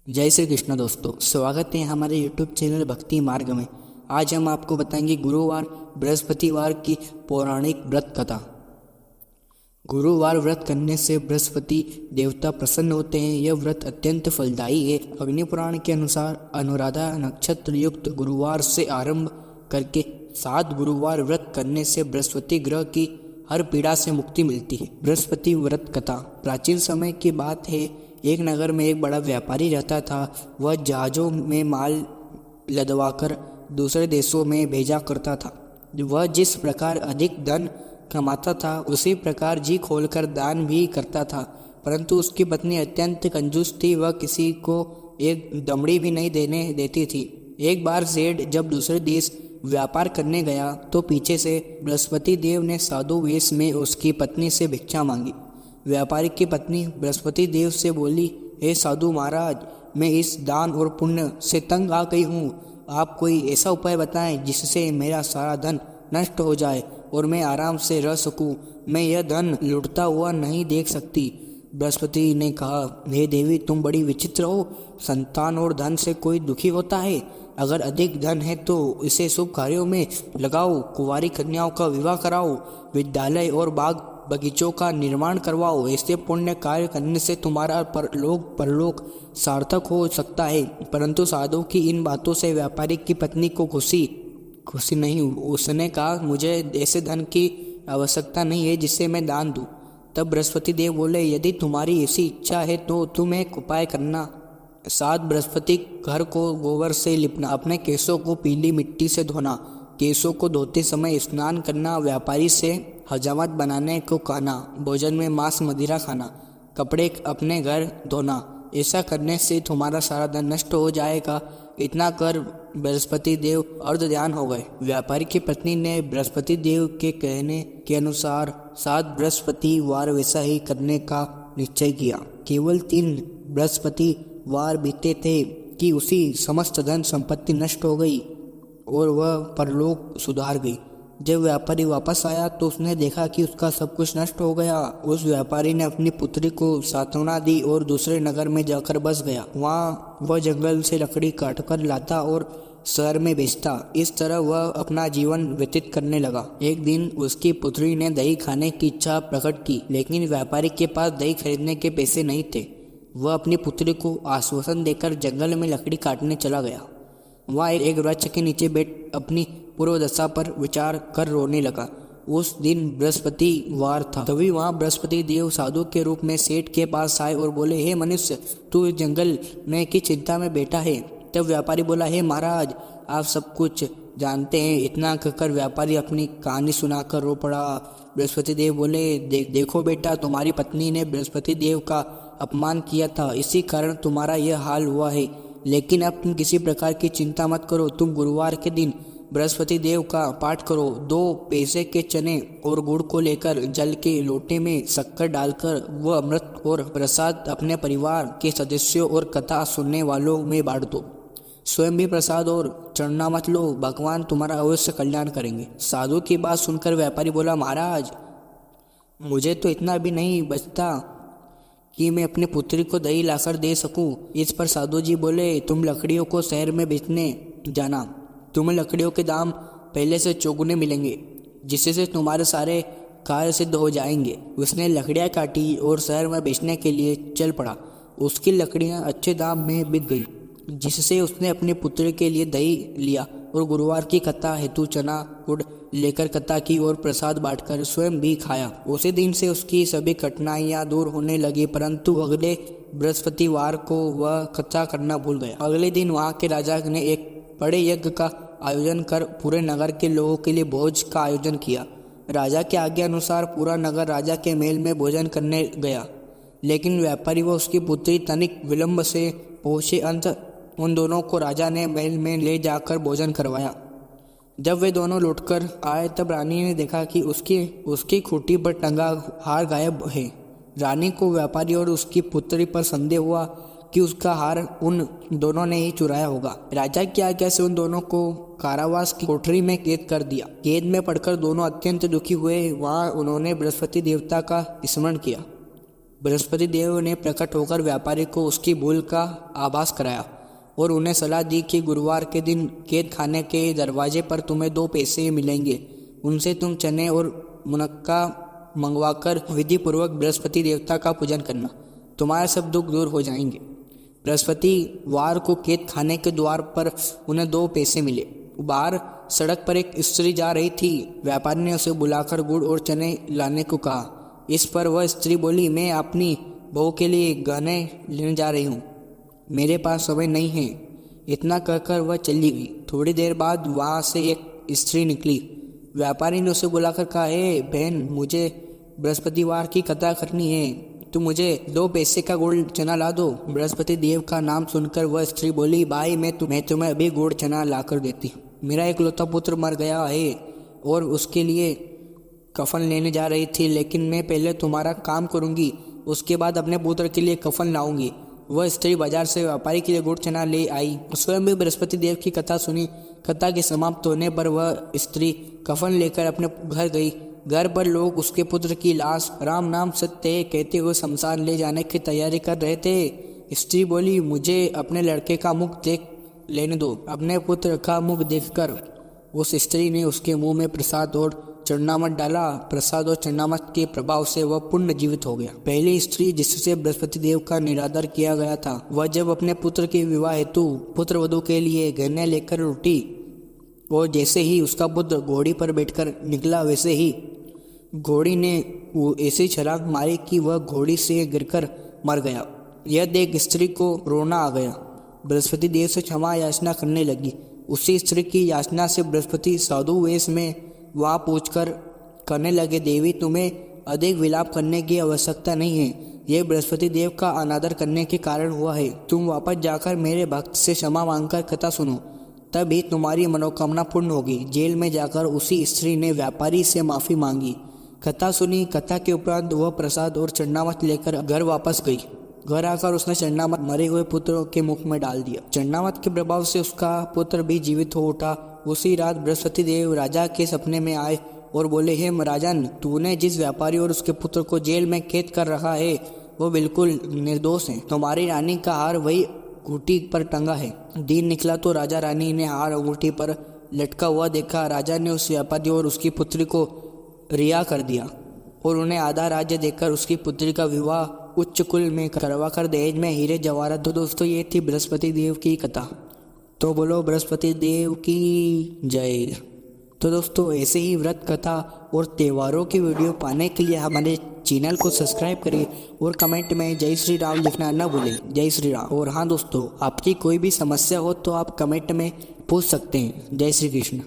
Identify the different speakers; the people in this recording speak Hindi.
Speaker 1: जय श्री कृष्ण दोस्तों, स्वागत है हमारे YouTube चैनल भक्ति मार्ग में। आज हम आपको बताएंगे गुरुवार बृहस्पतिवार की पौराणिक व्रत कथा। गुरुवार व्रत करने से बृहस्पति देवता प्रसन्न होते हैं। यह व्रत अत्यंत फलदायी है। अग्नि पुराण के अनुसार अनुराधा नक्षत्र युक्त गुरुवार से आरंभ करके 7 गुरुवार व्रत करने से बृहस्पति ग्रह की हर पीड़ा से मुक्ति मिलती है। बृहस्पति व्रत कथा प्राचीन समय की बात है। एक नगर में एक बड़ा व्यापारी रहता था। वह जहाज़ों में माल लदवाकर दूसरे देशों में भेजा करता था। वह जिस प्रकार अधिक धन कमाता था उसी प्रकार जी खोलकर दान भी करता था, परंतु उसकी पत्नी अत्यंत कंजूस थी। वह किसी को एक दमड़ी भी नहीं देने देती थी। एक बार सेठ जब दूसरे देश व्यापार करने गया तो पीछे से बृहस्पति देव ने साधु वेश में उसकी पत्नी से भिक्षा मांगी। व्यापारी की पत्नी बृहस्पति देव से बोली, हे साधु महाराज, मैं इस दान और पुण्य से तंग आ गई हूँ। आप कोई ऐसा उपाय बताएं जिससे मेरा सारा धन नष्ट हो जाए और मैं आराम से रह सकूं। मैं यह धन लुटता हुआ नहीं देख सकती। बृहस्पति ने कहा, हे देवी, तुम बड़ी विचित्र हो। संतान और धन से कोई दुखी होता है? अगर अधिक धन है तो इसे शुभ कार्यों में लगाओ, कुंवारी कन्याओं का विवाह कराओ, विद्यालय और बाग बगीचों का निर्माण करवाओ। ऐसे पुण्य कार्य करने से तुम्हारा परलोक सार्थक हो सकता है। परंतु साधु की इन बातों से व्यापारी की पत्नी को खुशी नहीं। उसने कहा, मुझे ऐसे धन की आवश्यकता नहीं है जिससे मैं दान दूं। तब बृहस्पति देव बोले, यदि तुम्हारी ऐसी इच्छा है तो तुम एक उपाय करना। 7 बृहस्पति घर को गोबर से लिपना, अपने केशों को पीली मिट्टी से धोना, केशों को धोते समय स्नान करना, व्यापारी से हजामत बनाने को कहना, भोजन में मांस मदिरा खाना, कपड़े अपने घर धोना। ऐसा करने से तुम्हारा सारा धन नष्ट हो जाएगा। इतना कर बृहस्पति देव अर्ध ध्यान हो गए। व्यापारी की पत्नी ने बृहस्पति देव के कहने के अनुसार 7 बृहस्पतिवार वैसा ही करने का निश्चय किया। केवल 3 बृहस्पतिवार बीते थे कि उसी समस्त धन संपत्ति नष्ट हो गई और वह परलोक सुधार गई। जब व्यापारी वापस आया तो उसने देखा कि उसका सब कुछ नष्ट हो गया। उस व्यापारी ने अपनी पुत्री को सांत्वना दी और दूसरे नगर में जाकर बस गया। वहाँ वह जंगल से लकड़ी काटकर लाता और शहर में बेचता। इस तरह वह अपना जीवन व्यतीत करने लगा। एक दिन उसकी पुत्री ने दही खाने की इच्छा प्रकट की, लेकिन व्यापारी के पास दही खरीदने के पैसे नहीं थे। वह अपनी पुत्री को आश्वासन देकर जंगल में लकड़ी काटने चला गया। वहाँ एक वृक्ष के नीचे बैठ अपनी पूर्व दशा पर विचार कर रोने लगा। उस दिन बृहस्पतिवार था। तभी वहाँ बृहस्पति देव साधु के रूप में सेठ के पास आए और बोले, हे मनुष्य, तू इस जंगल में की चिंता में बैठा है? तब व्यापारी बोला, हे महाराज, आप सब कुछ जानते हैं। इतना कहकर व्यापारी अपनी कहानी सुनाकर रो पड़ा। बृहस्पति देव बोले, देखो बेटा, तुम्हारी पत्नी ने बृहस्पति देव का अपमान किया था, इसी कारण तुम्हारा यह हाल हुआ है। लेकिन अब तुम किसी प्रकार की चिंता मत करो। तुम गुरुवार के दिन बृहस्पति देव का पाठ करो। 2 पैसे के चने और गुड़ को लेकर जल के लोटे में शक्कर डालकर वह अमृत और प्रसाद अपने परिवार के सदस्यों और कथा सुनने वालों में बांट दो। स्वयं भी प्रसाद और चढ़ना मत लो, भगवान तुम्हारा अवश्य कल्याण करेंगे। साधु की बात सुनकर व्यापारी बोला, महाराज, मुझे तो इतना भी नहीं बचता कि मैं अपनी पुत्री को दही लाकर दे सकूं। इस पर साधु जी बोले, तुम लकड़ियों को शहर में बेचने जाना। तुम्हें लकड़ियों के दाम पहले से चौगुने मिलेंगे, जिससे तुम्हारे सारे कार्य सिद्ध हो जाएंगे। उसने लकड़ियाँ काटी और शहर में बेचने के लिए चल पड़ा। उसकी लकड़ियाँ अच्छे दाम में बिक गई, जिससे उसने अपनी पुत्री के लिए दही लिया और गुरुवार की कथा हेतु चना गुड़ लेकर कथा की और प्रसाद बांटकर स्वयं भी खाया। उसी दिन से उसकी सभी कठिनाइयां दूर होने लगी, परंतु अगले बृहस्पतिवार को वह कथा करना भूल गया। अगले दिन वहां के राजा ने एक बड़े यज्ञ का आयोजन कर पूरे नगर के लोगों के लिए भोज का आयोजन किया। राजा के आज्ञा अनुसार पूरा नगर राजा के महल में भोजन करने गया, लेकिन व्यापारी व उसकी पुत्री तनिक विलंब से पहुंचे। अंत उन दोनों को राजा ने महल में ले जाकर भोजन करवाया। जब वे दोनों लौटकर आए तब रानी ने देखा कि उसकी खूंटी पर टंगा हार गायब है। रानी को व्यापारी और उसकी पुत्री पर संदेह हुआ कि उसका हार उन दोनों ने ही चुराया होगा। राजा की आज्ञा से उन दोनों को कारावास की कोठरी में कैद कर दिया। कैद में पड़कर दोनों अत्यंत दुखी हुए। वहाँ उन्होंने बृहस्पति देवता का स्मरण किया। बृहस्पति देव ने प्रकट होकर व्यापारी को उसकी भूल का आभास कराया और उन्हें सलाह दी कि गुरुवार के दिन कैद खाने के दरवाजे पर तुम्हें 2 पैसे मिलेंगे। उनसे तुम चने और मुनक्का मंगवाकर विधिपूर्वक बृहस्पति देवता का पूजन करना, तुम्हारे सब दुख दूर हो जाएंगे। बृहस्पतिवार को कैद खाने के द्वार पर उन्हें 2 पैसे मिले। बाहर सड़क पर एक स्त्री जा रही थी। व्यापारी ने उसे बुलाकर गुड़ और चने लाने को कहा। इस पर वह स्त्री बोली, मैं अपनी बहू के लिए गहने लेने जा रही हूँ, मेरे पास समय नहीं है। इतना कहकर वह चली गई। थोड़ी देर बाद वहाँ से एक स्त्री निकली। व्यापारी ने उसे बुलाकर कहा, बहन, मुझे बृहस्पतिवार की कथा करनी है, तो मुझे 2 पैसे का गुड़ चना ला दो। बृहस्पति देव का नाम सुनकर वह स्त्री बोली, भाई मैं तुम्हें अभी गुड़ चना ला कर देती हूँ। मेरा इकलौता पुत्र मर गया है और उसके लिए कफन लेने जा रही थी, लेकिन मैं पहले तुम्हारा काम करूँगी, उसके बाद अपने पुत्र के लिए कफन लाऊंगी। वह स्त्री बाजार से व्यापारी के लिए गुड़ चना ले आई। स्वयं भी बृहस्पति देव की कथा सुनी। कथा के समाप्त होने पर वह स्त्री कफन लेकर अपने घर गई। घर पर लोग उसके पुत्र की लाश राम नाम सत्य है कहते हुए शमशान ले जाने की तैयारी कर रहे थे। स्त्री बोली, मुझे अपने लड़के का मुख देख लेने दो। अपने पुत्र का मुख देखकर उस स्त्री ने उसके मुंह में प्रसाद और चरणामत डाला। प्रसाद और चरणामत के प्रभाव से वह पुण्य जीवित हो गया। पहली स्त्री जिससे बृहस्पति देव का निरादर किया गया था, वह जब अपने पुत्र के विवाह हेतु पुत्र वधू के लिए गहने लेकर उठी और जैसे ही उसका पुत्र घोड़ी पर बैठकर निकला, वैसे ही घोड़ी ने वो ऐसी छलांग मारी कि वह घोड़ी से गिरकर मर गया। यह देख स्त्री को रोना आ गया। बृहस्पति देव से क्षमा याचना करने लगी। उसी स्त्री की याचना से बृहस्पति साधु वेश में वहाँ पूछकर करने लगे, देवी, तुम्हें अधिक विलाप करने की आवश्यकता नहीं है, यह बृहस्पति देव का अनादर करने के कारण हुआ है। तुम वापस जाकर मेरे भक्त से क्षमा मांगकर कथा सुनो, तभी तुम्हारी मनोकामना पूर्ण होगी। जेल में जाकर उसी स्त्री ने व्यापारी से माफ़ी मांगी। कथा सुनी। कथा के उपरांत वह प्रसाद और चरणामत लेकर घर वापस गई। घर आकर उसने चरणामत मरे हुए पुत्र के मुख में डाल दिया। चरणामत के प्रभाव से उसका पुत्र भी जीवित हो उठा। उसी रात बृहस्पति देव राजा के सपने में आए और बोले, हे राजन, तूने जिस व्यापारी और उसके पुत्र को जेल में कैद कर रखा है वो बिल्कुल निर्दोष है। तुम्हारी रानी का हार वही अंगूठी पर टंगा है। दिन निकला तो राजा रानी ने हार अंगूठी पर लटका हुआ देखा। राजा ने उस व्यापारी और उसकी पुत्री को रिहा कर दिया और उन्हें आधा राज्य देकर उसकी पुत्री का विवाह उच्च कुल में करवाकर दहेज में हीरे जवाहरात। तो दोस्तों, ये थी बृहस्पति देव की कथा। तो बोलो बृहस्पति देव की जय। तो दोस्तों, ऐसे ही व्रत कथा और त्योहारों की वीडियो पाने के लिए हमारे चैनल को सब्सक्राइब करिए और कमेंट में जय श्री राम लिखना न भूलें। जय श्री राम। और हाँ दोस्तों, आपकी कोई भी समस्या हो तो आप कमेंट में पूछ सकते हैं। जय श्री कृष्ण।